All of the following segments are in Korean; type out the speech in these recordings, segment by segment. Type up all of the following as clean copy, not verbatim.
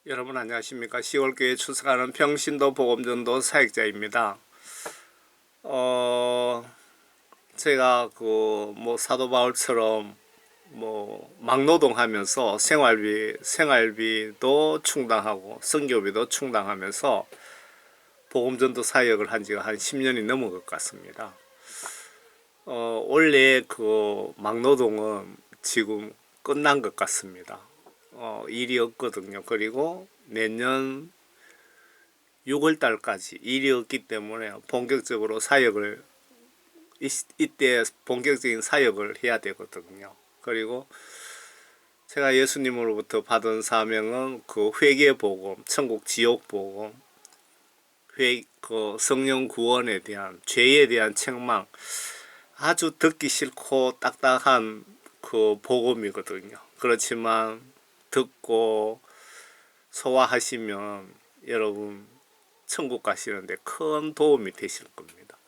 여러분 안녕하십니까? 10월교회 출석하는 평신도 복음전도 사역자입니다. 제가 사도 바울처럼 막노동하면서 생활비도 충당하고 선교비도 충당하면서 복음전도 사역을 한 지가 한 10년이 넘은 것 같습니다. 원래 막노동은 지금 끝난 것 같습니다. 일이 없거든요. 그리고 내년 6월 달까지 일이 없기 때문에 본격적으로 이때 본격적인 사역을 해야 되거든요. 그리고 제가 예수님으로부터 받은 사명은 회개 복음, 천국 지옥 복음, 성령 구원에 대한 죄에 대한 책망, 아주 듣기 싫고 딱딱한 복음이거든요. 그렇지만 듣고 소화하시면 여러분 천국 가시는데 큰 도움이 되실 겁니다.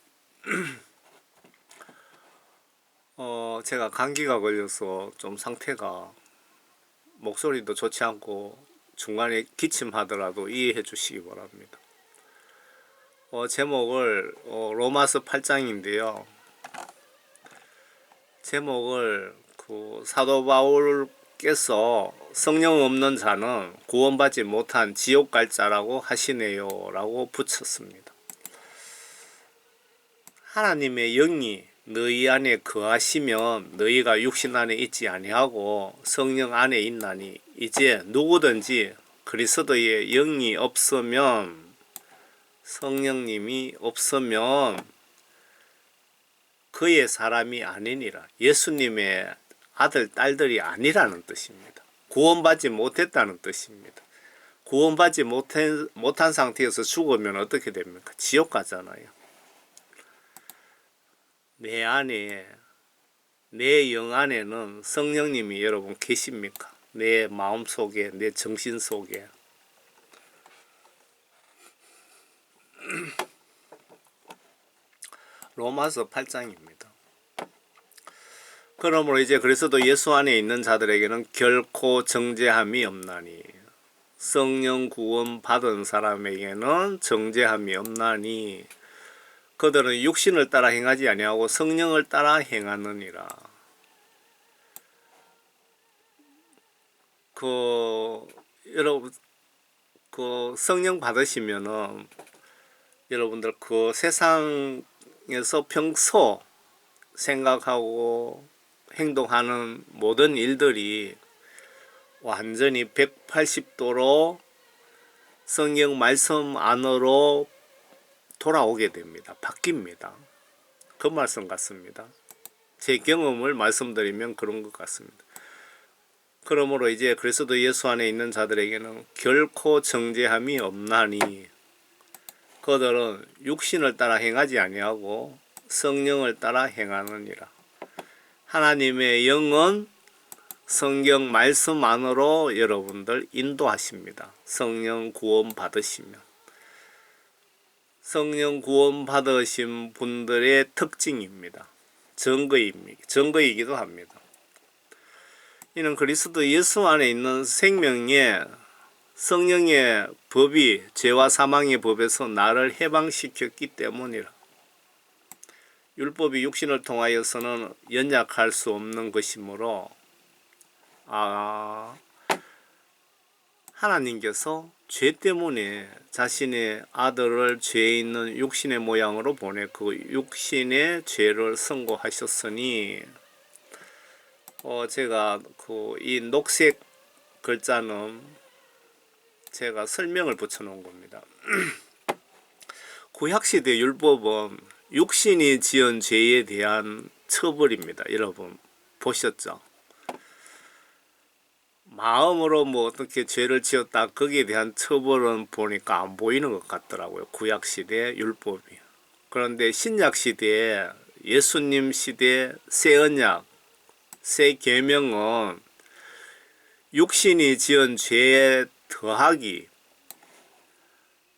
제가 감기가 걸려서 좀 상태가 목소리도 좋지 않고 중간에 기침하더라도 이해해 주시기 바랍니다. 제목을 로마서 8장인데요. 제목을 사도 바울께서 성령 없는 자는 구원받지 못한 지옥 갈 자라고 하시네요 라고 붙였습니다. 하나님의 영이 너희 안에 거하시면 너희가 육신 안에 있지 아니하고 성령 안에 있나니 이제 누구든지 그리스도의 영이 없으면 성령님이 없으면 그의 사람이 아니니라. 예수님의 아들, 딸들이 아니라는 뜻입니다. 구원받지 못했다는 뜻입니다. 구원받지 못한 상태에서 죽으면 어떻게 됩니까? 지옥 가잖아요. 내 안에, 내 영 안에는 성령님이 여러분 계십니까? 내 마음 속에, 내 정신 속에. 로마서 8장입니다. 그러므로 이제 그리스도 예수 안에 있는 자들에게는 결코 정죄함이 없나니 성령 구원 받은 사람에게는 정죄함이 없나니 그들은 육신을 따라 행하지 아니하고 성령을 따라 행하느니라. 여러분 성령 받으시면은 여러분들 세상에서 평소 생각하고 행동하는 모든 일들이 완전히 180도로 성경 말씀 안으로 돌아오게 됩니다. 바뀝니다. 그 말씀 같습니다. 제 경험을 말씀드리면 그런 것 같습니다. 그러므로 이제 그리스도 예수 안에 있는 자들에게는 결코 정죄함이 없나니 그들은 육신을 따라 행하지 아니하고 성령을 따라 행하느니라. 하나님의 영은 성경 말씀 안으로 여러분들 인도하십니다. 성령 구원 받으시면. 성령 구원 받으신 분들의 특징입니다. 증거이기도 합니다. 이는 그리스도 예수 안에 있는 생명의 성령의 법이 죄와 사망의 법에서 나를 해방시켰기 때문이라. 율법이 육신을 통하여서는 연약할 수 없는 것이므로 하나님께서 죄 때문에 자신의 아들을 죄 있는 육신의 모양으로 보내 그 육신의 죄를 선고하셨으니 제가 이 녹색 글자는 제가 설명을 붙여놓은 겁니다. 구약시대 율법은 육신이 지은 죄에 대한 처벌입니다. 여러분 보셨죠? 마음으로 어떻게 죄를 지었다 거기에 대한 처벌은 보니까 안 보이는 것 같더라고요. 구약시대 율법이. 그런데 신약시대에 예수님 시대 새 언약 새 계명은 육신이 지은 죄에 더하기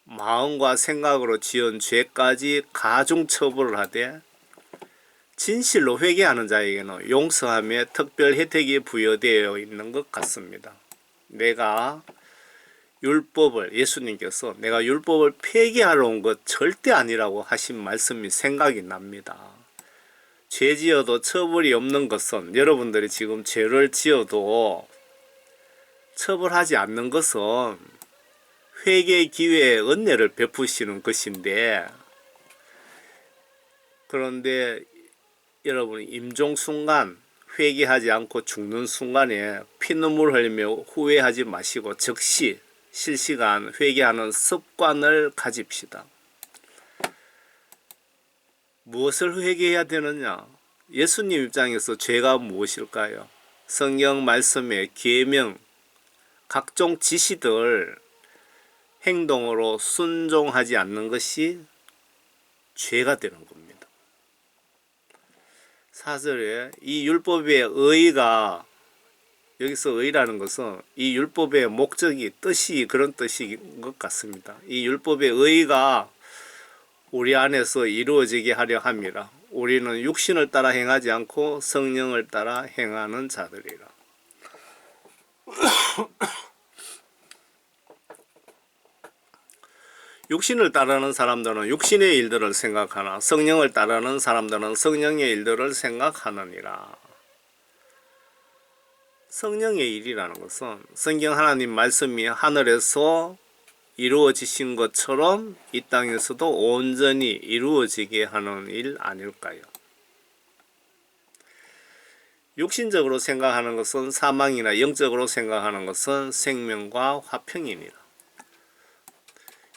마음과 생각으로 지은 죄까지 가중 처벌을 하되 진실로 회개하는 자에게는 용서함의 특별 혜택이 부여되어 있는 것 같습니다. 내가 율법을 예수님께서 내가 율법을 폐기하러 온 것 절대 아니라고 하신 말씀이 생각이 납니다. 죄 지어도 처벌이 없는 것은 여러분들이 지금 죄를 지어도 처벌하지 않는 것은 회개의 기회에 은혜를 베푸시는 것인데, 그런데 여러분 임종 순간 회개하지 않고 죽는 순간에 피눈물 흘리며 후회하지 마시고 즉시 실시간 회개하는 습관을 가집시다. 무엇을 회개해야 되느냐? 예수님 입장에서 죄가 무엇일까요? 성경 말씀의 계명, 각종 지시들 행동으로 순종하지 않는 것이 죄가 되는 겁니다. 4절에 이 율법의 의가, 여기서 의라는 것은 이 율법의 목적이 뜻이 그런 뜻인 것 같습니다. 이 율법의 의가 우리 안에서 이루어지게 하려 함이라. 우리는 육신을 따라 행하지 않고 성령을 따라 행하는 자들이라. 육신을 따르는 사람들은 육신의 일들을 생각하나 성령을 따르는 사람들은 성령의 일들을 생각하느니라. 성령의 일이라는 것은 성경 하나님 말씀이 하늘에서 이루어지신 것처럼 이 땅에서도 온전히 이루어지게 하는 일 아닐까요? 육신적으로 생각하는 것은 사망이나 영적으로 생각하는 것은 생명과 화평이니라.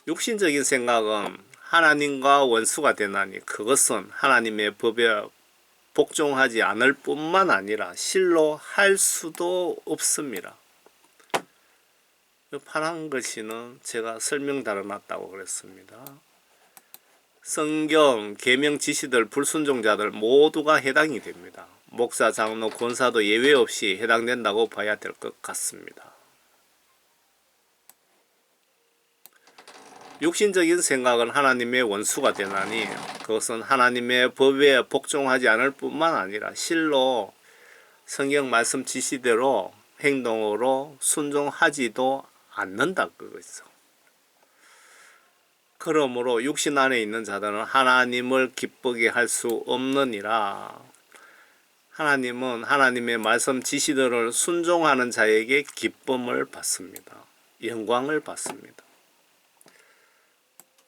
육신적인 생각은 하나님과 원수가 되나니 그것은 하나님의 법에 복종하지 않을 뿐만 아니라 실로 할 수도 없습니다. 파란 글씨는 제가 설명 달아놨다고 그랬습니다. 성경 계명 지시들 불순종자들 모두가 해당이 됩니다. 목사, 장로, 권사도 예외 없이 해당된다고 봐야 될 것 같습니다. 육신적인 생각은 하나님의 원수가 되나니 그것은 하나님의 법에 복종하지 않을 뿐만 아니라 실로 성경 말씀 지시대로 행동으로 순종하지도 않는다 그거죠. 그러므로 육신 안에 있는 자들은 하나님을 기쁘게 할 수 없느니라. 하나님은 하나님의 말씀 지시들을 순종하는 자에게 기쁨을 받습니다. 영광을 받습니다.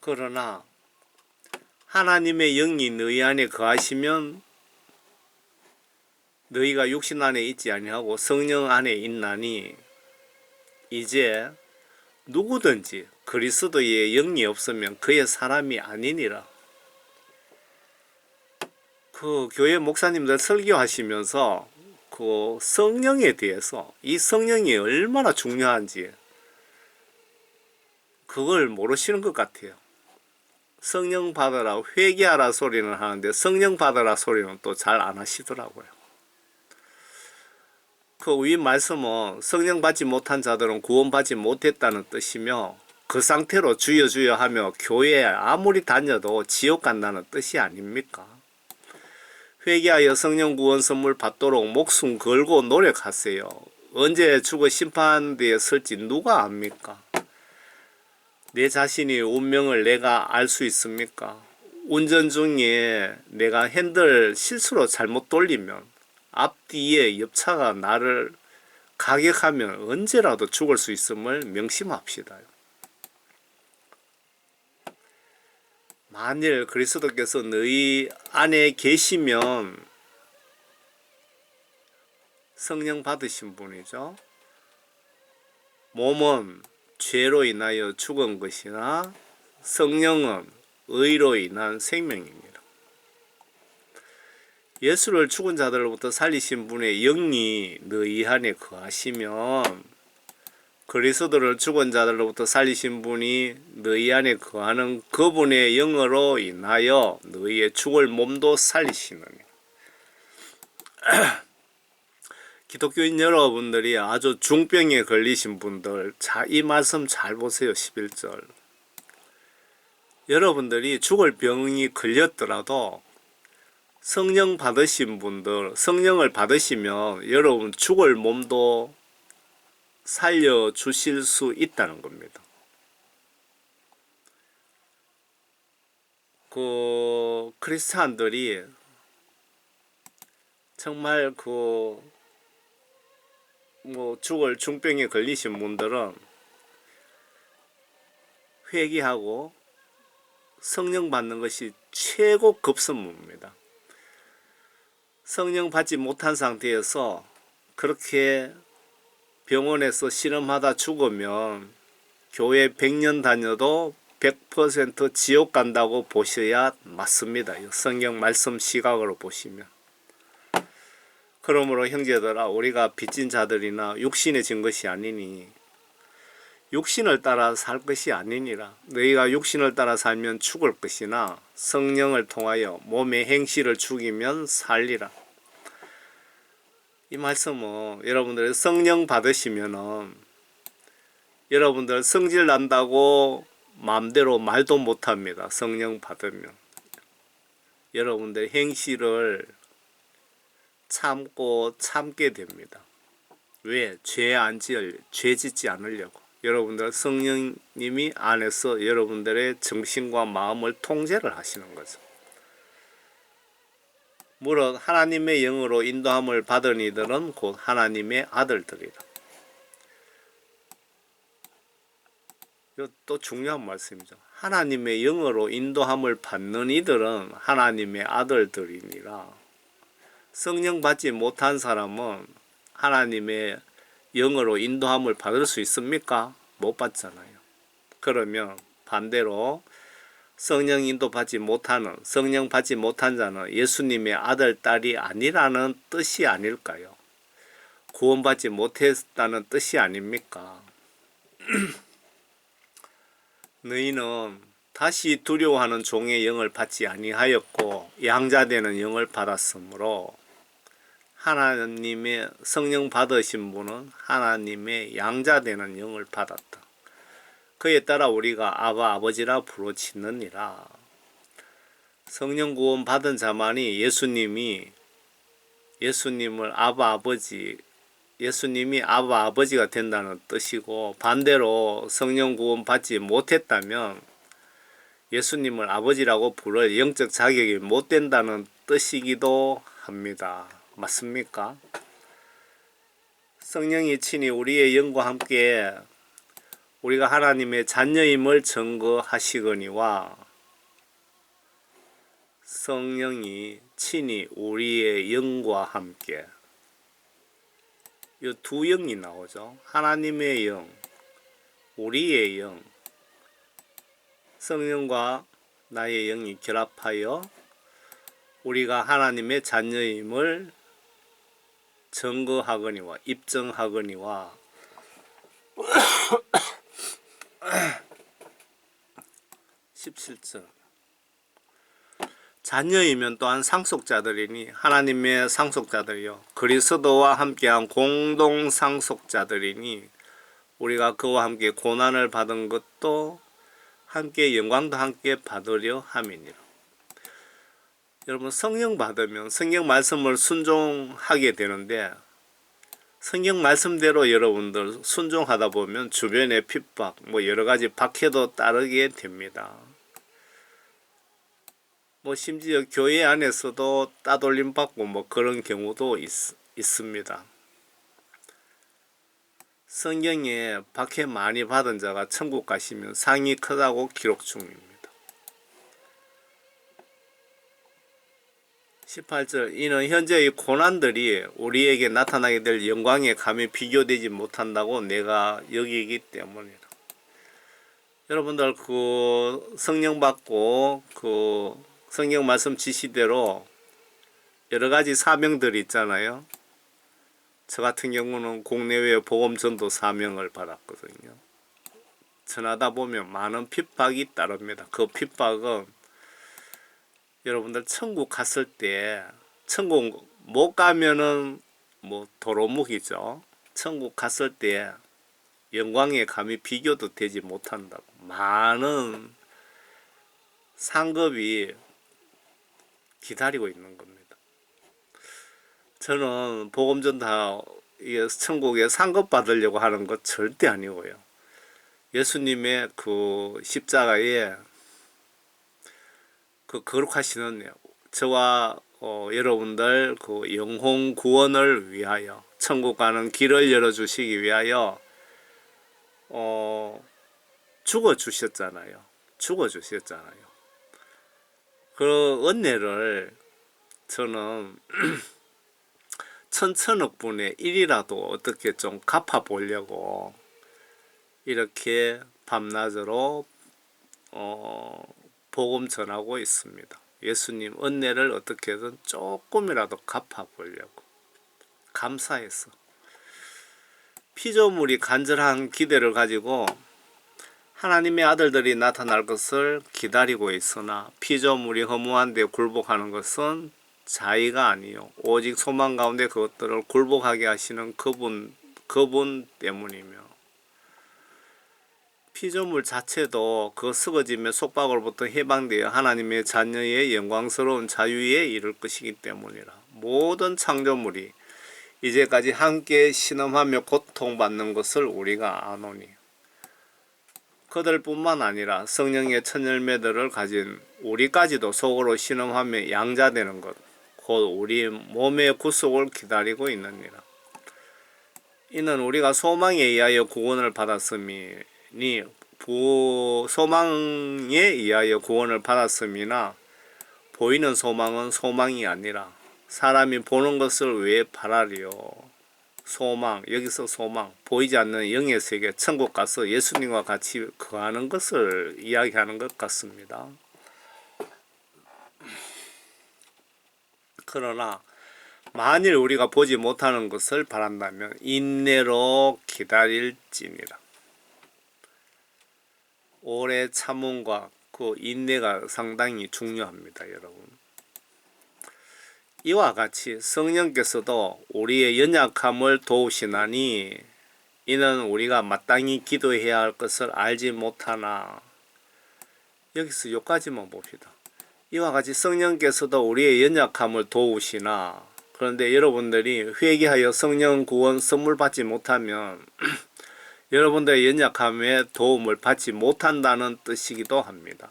그러나 하나님의 영이 너희 안에 거하시면 너희가 육신 안에 있지 아니하고 성령 안에 있나니 이제 누구든지 그리스도의 영이 없으면 그의 사람이 아니니라. 그 교회 목사님들 설교하시면서 그 성령에 대해서 이 성령이 얼마나 중요한지 그걸 모르시는 것 같아요. 성령 받으라 회개하라 소리는 하는데 성령 받으라 소리는 또 잘 안 하시더라고요. 그 위 말씀은 성령 받지 못한 자들은 구원받지 못했다는 뜻이며 그 상태로 주여 주여 하며 교회에 아무리 다녀도 지옥 간다는 뜻이 아닙니까? 회개하여 성령 구원 선물 받도록 목숨 걸고 노력하세요. 언제 죽어 심판대에 설지 누가 압니까? 내 자신이 운명을 내가 알 수 있습니까? 운전 중에 내가 핸들 실수로 잘못 돌리면 앞뒤에 옆차가 나를 가격하면 언제라도 죽을 수 있음을 명심합시다. 만일 그리스도께서 너희 안에 계시면 성령 받으신 분이죠. 몸은 죄로 인하여 죽은 것이나 성령은 의로 인한 생명입니다. 예수를 죽은 자들로부터 살리신 분의 영이 너희 안에 거하시면 그리스도를 죽은 자들로부터 살리신 분이 너희 안에 거하는 그분의 영으로 인하여 너희의 죽을 몸도 살리시느니. 기독교인 여러분들이 아주 중병에 걸리신 분들, 자, 이 말씀 잘 보세요. 11절. 여러분들이 죽을 병이 걸렸더라도 성령 받으신 분들, 성령을 받으시면 여러분 죽을 몸도 살려주실 수 있다는 겁니다. 그 크리스찬들이 정말 그 뭐 죽을 중병에 걸리신 분들은 회개하고 성령 받는 것이 최고 급선무입니다. 성령 받지 못한 상태에서 그렇게 병원에서 실험하다 죽으면 교회 100년 다녀도 100% 지옥 간다고 보셔야 맞습니다. 성경 말씀 시각으로 보시면. 그러므로 형제들아, 우리가 빚진 자들이나 육신에 진 것이 아니니 육신을 따라 살 것이 아니니라. 너희가 육신을 따라 살면 죽을 것이나 성령을 통하여 몸의 행실을 죽이면 살리라. 이 말씀은 여러분들 성령 받으시면은 여러분들 성질 난다고 마음대로 말도 못합니다. 성령 받으면 여러분들 행실을 참게 됩니다. 왜? 죄 짓지 않으려고. 여러분들 성령님이 안에서 여러분들의 정신과 마음을 통제를 하시는 거죠. 무릇 하나님의 영으로 인도함을 받은 이들은 곧 하나님의 아들들이라. 이것도 중요한 말씀이죠. 하나님의 영으로 인도함을 받는 이들은 하나님의 아들들이니라. 성령 받지 못한 사람은 하나님의 영으로 인도함을 받을 수 있습니까? 못 받잖아요. 그러면 반대로 성령 인도 받지 못하는, 성령 받지 못한 자는 예수님의 아들, 딸이 아니라는 뜻이 아닐까요? 구원받지 못했다는 뜻이 아닙니까? 너희는 다시 두려워하는 종의 영을 받지 아니하였고 양자되는 영을 받았으므로 하나님의 성령 받으신 분은 하나님의 양자되는 영을 받았다. 그에 따라 우리가 아바 아버지라 부르짖느니라. 성령 구원 받은 자만이 예수님을 아바 아버지, 예수님이 아바 아버지가 된다는 뜻이고, 반대로 성령 구원 받지 못했다면 예수님을 아버지라고 부를 영적 자격이 못 된다는 뜻이기도 합니다. 맞습니까? 성령이 친히 우리의 영과 함께 우리가 하나님의 자녀임을 증거하시거니와 성령이 친히 우리의 영과 함께 이 두 영이 나오죠. 하나님의 영, 우리의 영, 성령과 나의 영이 결합하여 우리가 하나님의 자녀임을 증거하거니와 입증하거니와 17절 자녀이면 또한 상속자들이니 하나님의 상속자들이요 그리스도와 함께한 공동 상속자들이니 우리가 그와 함께 고난을 받은 것도 함께 영광도 함께 받으려 함이니라. 여러분 성령 받으면 성경 말씀을 순종하게 되는데 성경 말씀대로 여러분들 순종하다 보면 주변의 핍박 뭐 여러가지 박해도 따르게 됩니다. 뭐 심지어 교회 안에서도 따돌림 받고 뭐 그런 경우도 있습니다. 성경에 박해 많이 받은 자가 천국 가시면 상이 크다고 기록 중입니다. 18절 이는 현재의 고난들이 우리에게 나타나게 될 영광에 감히 비교되지 못한다고 내가 여기기 때문이라. 여러분들 그 성령 받고 그 성경 말씀 지시대로 여러가지 사명들이 있잖아요. 저 같은 경우는 국내외 복음 전도 사명을 받았거든요. 전하다 보면 많은 핍박이 따릅니다. 그 핍박은 여러분들 천국 갔을 때 천국 못 가면은 뭐 도로묵이죠. 천국 갔을 때 영광에 감히 비교도 되지 못한다고 많은 상급이 기다리고 있는 겁니다. 저는 복음전도 이게 천국에 상급 받으려고 하는 것 절대 아니고요. 예수님의 그 십자가에 그 거룩하시는 저와 여러분들 그 영혼 구원을 위하여 천국 가는 길을 열어주시기 위하여 죽어 주셨잖아요. 죽어 주셨잖아요. 그 은혜를 저는 천천억 분의 1이라도 어떻게 좀 갚아 보려고 이렇게 밤낮으로 복음 전하고 있습니다. 예수님 은혜를 어떻게든 조금이라도 갚아 보려고 감사해서 피조물이 간절한 기대를 가지고 하나님의 아들들이 나타날 것을 기다리고 있으나 피조물이 허무한 데 굴복하는 것은 자의가 아니요 오직 소망 가운데 그것들을 굴복하게 하시는 그분 때문이며 피조물 자체도 그 썩어짐의 속박으로부터 해방되어 하나님의 자녀의 영광스러운 자유에 이를 것이기 때문이라. 모든 창조물이 이제까지 함께 신음하며 고통받는 것을 우리가 아노니 그들뿐만 아니라 성령의 첫 열매들을 가진 우리까지도 속으로 신음하며 양자되는 것 곧 우리 몸의 구속을 기다리고 있느니라. 이는 우리가 소망에 의하여 구원을 받았음이니 소망에 의하여 구원을 받았음이나 보이는 소망은 소망이 아니라 사람이 보는 것을 왜 바라리요. 소망, 여기서 소망, 보이지 않는 영의 세계, 천국 가서 예수님과 같이 거하는 것을 이야기하는 것 같습니다. 그러나 만일 우리가 보지 못하는 것을 바란다면 인내로 기다릴지니라. 오래 참음과 그 인내가 상당히 중요합니다, 여러분. 이와 같이 성령께서도 우리의 연약함을 도우시나니 이는 우리가 마땅히 기도해야 할 것을 알지 못하나. 여기서 여기까지만 봅시다. 이와 같이 성령께서도 우리의 연약함을 도우시나. 그런데 여러분들이 회개하여 성령 구원 선물 받지 못하면 여러분들의 연약함에 도움을 받지 못한다는 뜻이기도 합니다.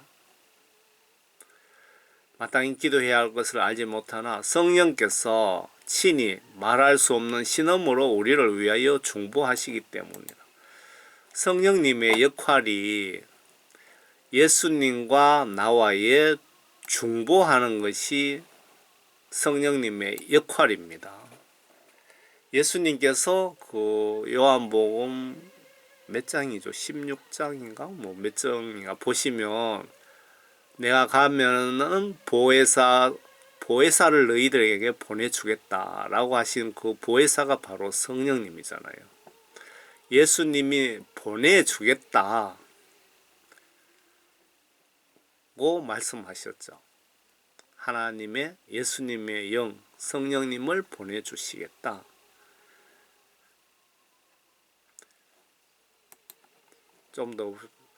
마땅히 기도해야 할 것을 알지 못하나 성령께서 친히 말할 수 없는 신음으로 우리를 위하여 중보하시기 때문이다. 성령님의 역할이 예수님과 나와의 중보하는 것이 성령님의 역할입니다. 예수님께서 그 요한복음 몇 장이죠? 16장인가? 뭐 몇 장인가 보시면 내가 가면은 보혜사를 너희들에게 보내주겠다라고 하신 그 보혜사가 바로 성령님이잖아요. 예수님이 보내주겠다고 말씀하셨죠. 하나님의 예수님의 영 성령님을 보내주시겠다. 좀 더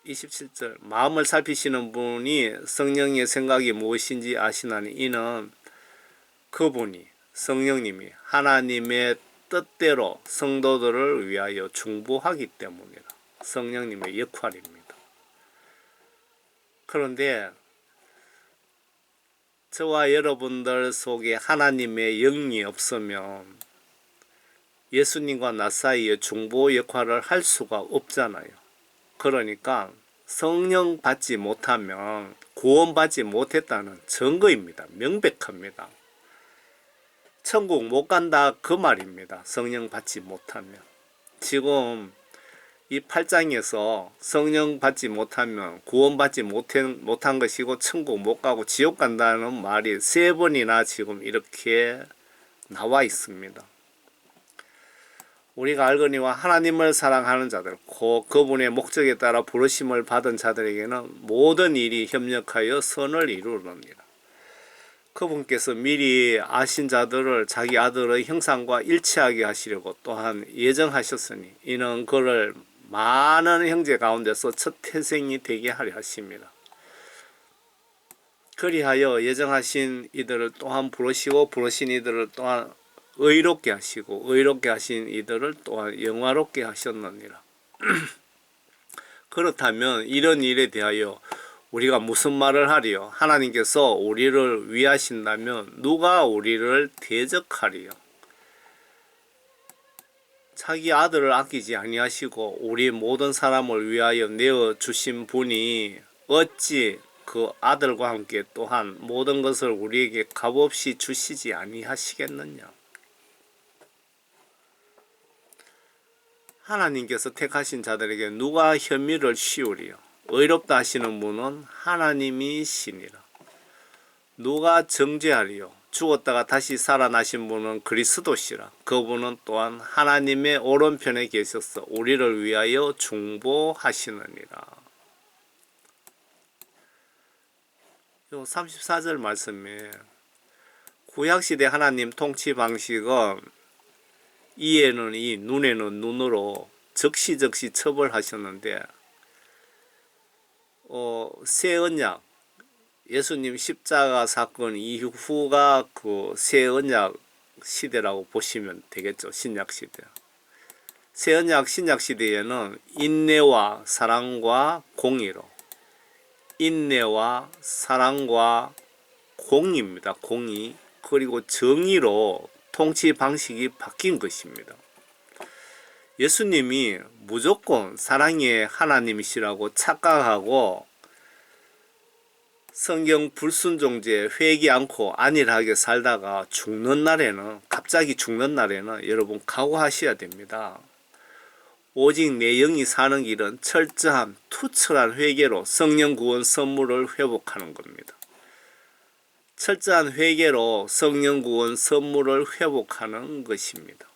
27절 마음을 살피시는 분이 성령의 생각이 무엇인지 아시나니 이는 그분이 성령님이 하나님의 뜻대로 성도들을 위하여 중보하기 때문이라. 성령님의 역할입니다. 그런데 저와 여러분들 속에 하나님의 영이 없으면 예수님과 나 사이에 중보 역할을 할 수가 없잖아요. 그러니까 성령 받지 못하면 구원받지 못했다는 증거입니다. 명백합니다. 천국 못 간다 그 말입니다. 성령 받지 못하면. 지금 이 8장에서 성령 받지 못하면 구원받지 못한 것이고 천국 못 가고 지옥 간다는 말이 3번이나 지금 이렇게 나와 있습니다. 우리가 알거니와 하나님을 사랑하는 자들, 그분의 목적에 따라 부르심을 받은 자들에게는 모든 일이 협력하여 선을 이루느니라. 그분께서 미리 아신 자들을 자기 아들의 형상과 일치하게 하시려고 또한 예정하셨으니 이는 그를 많은 형제 가운데서 첫 태생이 되게 하려 하십니다. 그리하여 예정하신 이들을 또한 부르시고 부르신 이들을 또한 의롭게 하시고 의롭게 하신 이들을 또한 영화롭게 하셨느니라. 그렇다면 이런 일에 대하여 우리가 무슨 말을 하리요? 하나님께서 우리를 위하신다면 누가 우리를 대적하리요? 자기 아들을 아끼지 아니하시고 우리 모든 사람을 위하여 내어 주신 분이 어찌 그 아들과 함께 또한 모든 것을 우리에게 값없이 주시지 아니하시겠느냐? 하나님께서 택하신 자들에게 누가 혐의를 씌우리요? 의롭다 하시는 분은 하나님이시니라. 누가 정죄하리요? 죽었다가 다시 살아나신 분은 그리스도시라. 그분은 또한 하나님의 오른편에 계셔서 우리를 위하여 중보하시느니라. 요 34절 말씀에 구약시대 하나님 통치 방식은 이에는 이, 눈에는 눈으로 적시적시 처벌하셨는데 새 언약 예수님 십자가 사건 이후가 그 새 언약 시대라고 보시면 되겠죠. 신약 시대. 새 언약 신약 시대에는 인내와 사랑과 공의로 인내와 사랑과 공의입니다. 공의 그리고 정의로 통치 방식이 바뀐 것입니다. 예수님이 무조건 사랑의 하나님이시라고 착각하고 성경 불순종죄 회개 않고 안일하게 살다가 죽는 날에는 갑자기 죽는 날에는 여러분 각오하셔야 됩니다. 오직 내 영이 사는 길은 철저한 투철한 회개로 성령 구원 선물을 회복하는 겁니다. 철저한 회개로 성령 구원 선물을 회복하는 것입니다.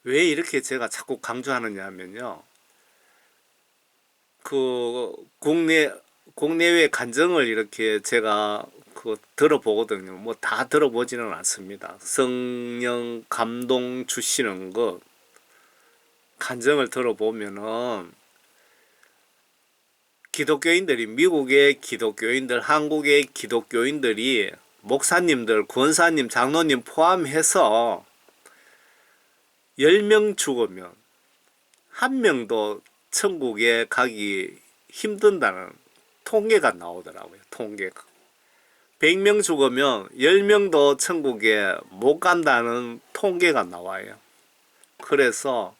왜 이렇게 제가 자꾸 강조하느냐 하면요. 그 국내외 간증을 이렇게 제가 들어보거든요. 뭐 다 들어보지는 않습니다. 성령 감동 주시는 것 간증을 들어보면은 기독교인들이 미국의 기독교인들, 한국의 기독교인들이 목사님들, 권사님, 장로님 포함해서 10명 죽으면 1명도 천국에 가기 힘든다는 통계가 나오더라고요. 통계가. 100명 죽으면 10명도 천국에 못 간다는 통계가 나와요. 그래서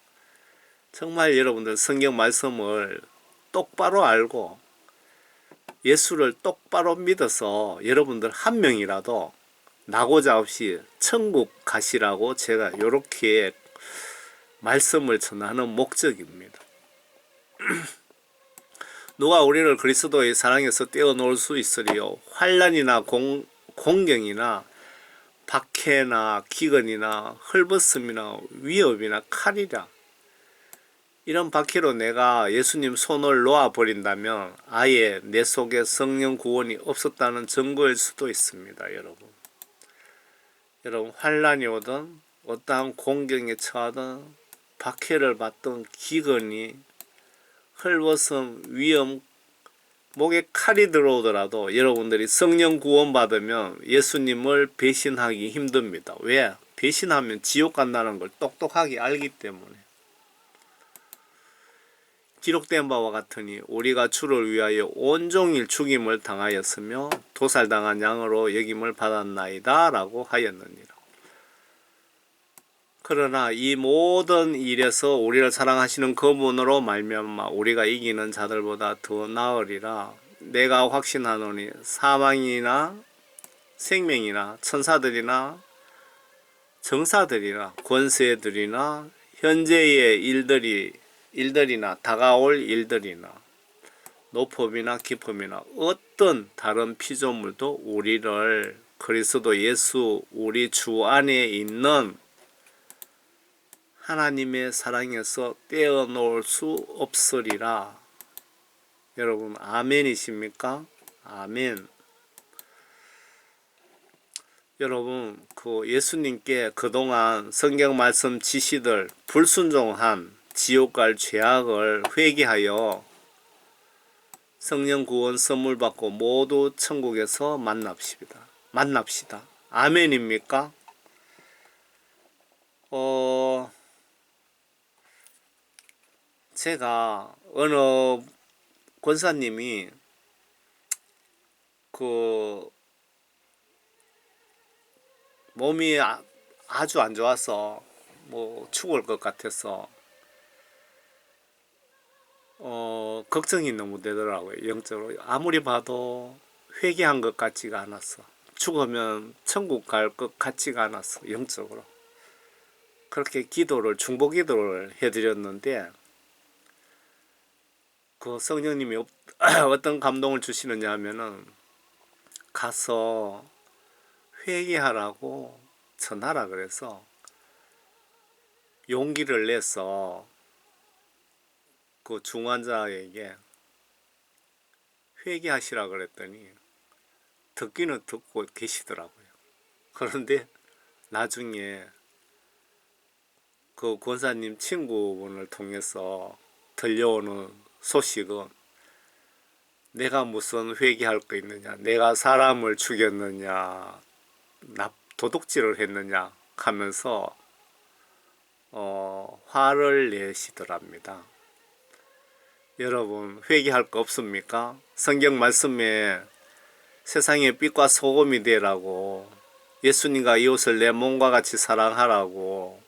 정말 여러분들 성경 말씀을 똑바로 알고 예수를 똑바로 믿어서 여러분들 한 명이라도 나고자 없이 천국 가시라고 제가 이렇게 말씀을 전하는 목적입니다. 누가 우리를 그리스도의 사랑에서 떼어놓을 수 있으리요? 환난이나 공경이나 박해나 기근이나 헐벗음이나 위협이나 칼이라. 이런 박해로 내가 예수님 손을 놓아버린다면 아예 내 속에 성령 구원이 없었다는 증거일 수도 있습니다. 여러분 환난이 오든 어떠한 공경에 처하든 박해를 받든 기근이 헐벗음, 위험, 목에 칼이 들어오더라도 여러분들이 성령 구원 받으면 예수님을 배신하기 힘듭니다. 왜? 배신하면 지옥 간다는 걸 똑똑하게 알기 때문에. 기록된 바와 같으니 우리가 주를 위하여 온종일 죽임을 당하였으며 도살당한 양으로 여김을 받았나이다 라고 하였느니라. 그러나 이 모든 일에서 우리를 사랑하시는 그분으로 말미암아 우리가 이기는 자들보다 더 나으리라. 내가 확신하노니 사망이나 생명이나 천사들이나 정사들이나 권세들이나 현재의 일들이나 다가올 일들이나 높음이나 깊음이나 어떤 다른 피조물도 우리를 그리스도 예수 우리 주 안에 있는 하나님의 사랑에서 떼어놓을 수 없으리라. 여러분 아멘이십니까? 아멘. 여러분 예수님께 그동안 성경 말씀 지시들 불순종한 지옥 갈 죄악을 회개하여 성령 구원 선물 받고 모두 천국에서 만납시다. 만납시다. 아멘입니까? 제가 어느 권사님이 그 몸이 아주 안 좋아서 뭐 죽을 것 같아서 걱정이 너무 되더라고요. 영적으로 아무리 봐도 회개한 것 같지가 않았어. 죽으면 천국 갈 것 같지가 않았어. 영적으로 그렇게 기도를 중보 기도를 해드렸는데 그 성령님이 어떤 감동을 주시느냐 하면은 가서 회개하라고 전하라 그래서 용기를 내서 그 중환자에게 회개하시라 그랬더니 듣기는 듣고 계시더라고요. 그런데 나중에 그 권사님 친구분을 통해서 들려오는 소식은 내가 무슨 회개할 거 있느냐, 내가 사람을 죽였느냐, 도둑질을 했느냐 하면서 화를 내시더랍니다. 여러분 회개할 거 없습니까? 성경 말씀에 세상의 빛과 소금이 되라고, 예수님과 이웃을 내 몸과 같이 사랑하라고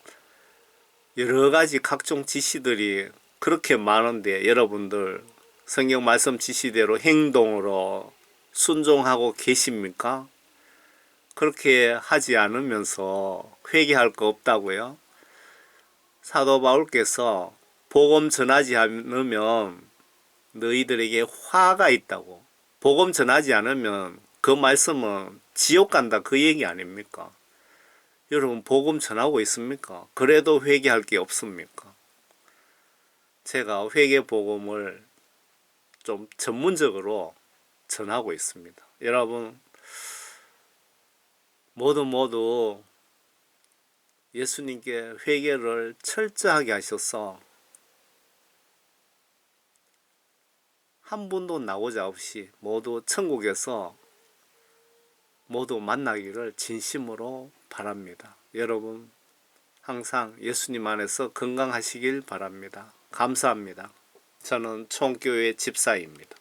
여러 가지 각종 지시들이 그렇게 많은데 여러분들 성경 말씀 지시대로 행동으로 순종하고 계십니까? 그렇게 하지 않으면서 회개할 거 없다고요? 사도 바울께서 복음 전하지 않으면 너희들에게 화가 있다고. 복음 전하지 않으면 그 말씀은 지옥 간다 그 얘기 아닙니까? 여러분 복음 전하고 있습니까? 그래도 회개할 게 없습니까? 제가 회개 복음을 좀 전문적으로 전하고 있습니다. 여러분 모두 예수님께 회개를 철저하게 하셔서 한 분도 나오자 없이 모두 천국에서 모두 만나기를 진심으로 바랍니다. 여러분 항상 예수님 안에서 건강하시길 바랍니다. 감사합니다. 저는 총교회 집사입니다.